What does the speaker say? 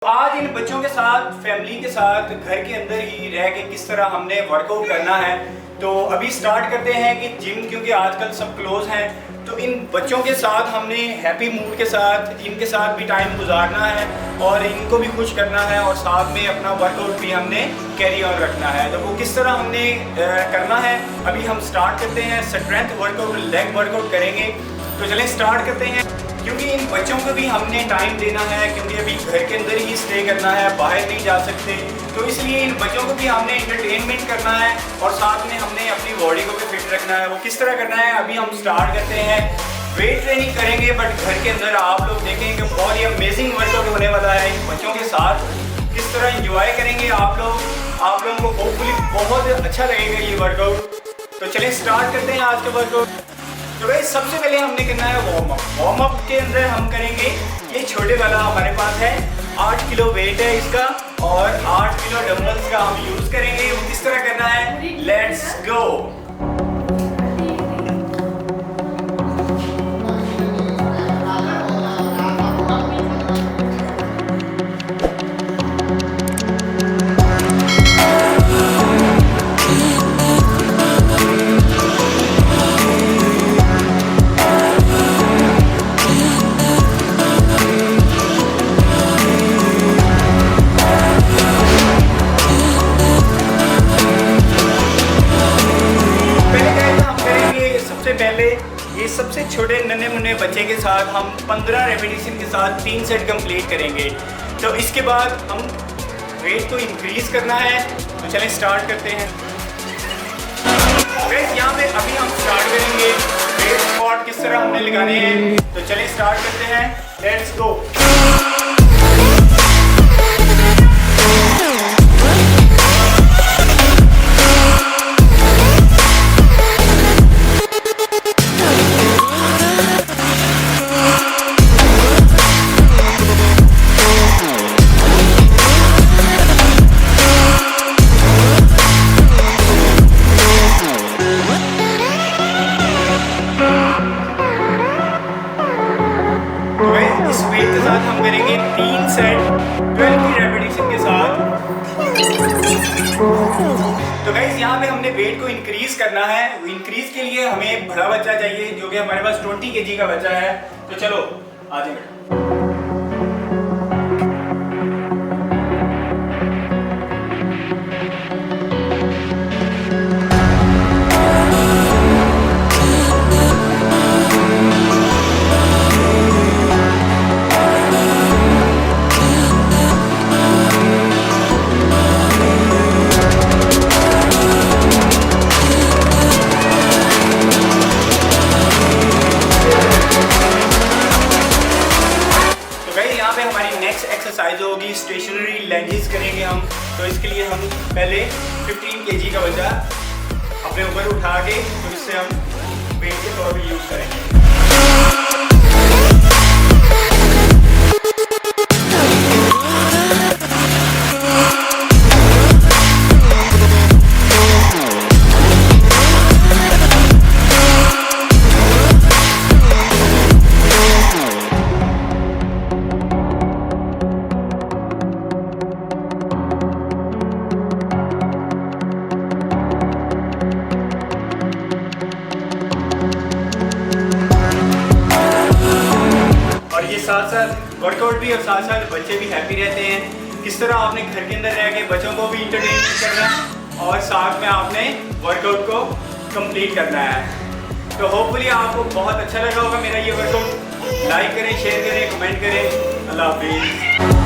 आज इन बच्चों के साथ, फैमिली के साथ घर के अंदर ही रह के किस तरह हमने वर्कआउट करना है, तो अभी स्टार्ट करते हैं कि जिम, क्योंकि आजकल सब क्लोज हैं, तो इन बच्चों के साथ हमने हैप्पी मूड के साथ इनके साथ भी टाइम गुजारना है और इनको भी खुश करना है और साथ में अपना वर्कआउट भी हमने कैरी ऑन रखना है। तो वो किस तरह हमने करना है अभी हम स्टार्ट करते हैं। स्ट्रेंथ वर्कआउट, लेग वर्कआउट करेंगे, तो चलें स्टार्ट करते हैं। क्योंकि इन बच्चों को भी हमने टाइम देना है, क्योंकि अभी घर के अंदर ही स्टे करना है, बाहर नहीं जा सकते, तो इसलिए इन बच्चों को भी हमने इंटरटेनमेंट करना है और साथ में हमने अपनी बॉडी को भी फिट रखना है। वो किस तरह करना है अभी हम स्टार्ट करते हैं। वेट ट्रेनिंग करेंगे बट घर के अंदर आप लोग देखेंगे कि बहुत ही अमेजिंग वर्कआउट होने वाला है। इन बच्चों के साथ किस तरह इंजॉय करेंगे आप लोगों को होपफुली बहुत अच्छा लगेगा ये वर्कआउट। तो चलिए स्टार्ट करते हैं आज का वर्कआउट। तो भाई सबसे पहले हमने करना है वार्म अप। वार्म अप के अंदर हम करेंगे, ये छोटे वाला हमारे पास है, 8 किलो वेट है इसका और 8 किलो डंबल्स का हम यूज करेंगे। वो किस तरह करना है, लेट्स गो। पहले ये सबसे छोटे नन्हे मुन्ने बच्चे के साथ हम 15 रेपिटेशन के साथ 3 सेट कंप्लीट करेंगे। तो इसके बाद हम वेट को इंक्रीज करना है, तो चलें स्टार्ट करते हैं। गाइस यहाँ पे अभी हम स्टार्ट करेंगे वेट स्क्वाट किस तरह हमने लगाने हैं, तो चलें स्टार्ट करते हैं, लेट्स गो। इस वेट के साथ हम करेंगे 3 सेट 12 की रेपिटेशन के साथ। तो गाइस यहाँ पे हमने वेट को इंक्रीज करना है। इंक्रीज के लिए हमें बड़ा बच्चा चाहिए, जो कि हमारे पास 20 kg का बच्चा है। तो चलो आ जाए बेटा। हमारी नेक्स्ट एक्सरसाइज होगी स्टेशनरी लंजेस करेंगे हम। तो इसके लिए हम पहले 15 kg का बच्चा अपने ऊपर उठा के, तो इससे हम वेट के तौर पे यूज करेंगे। साथ साथ वर्कआउट भी और साथ साथ बच्चे भी हैप्पी रहते हैं। किस तरह आपने घर के अंदर रह के बच्चों को भी इंटरटेन करना है और साथ में आपने वर्कआउट को कंप्लीट करना है। तो होपफुली आपको बहुत अच्छा लगा होगा मेरा ये वर्कआउट। लाइक करें, शेयर करें, कमेंट करें। अल्लाह हाफिज़।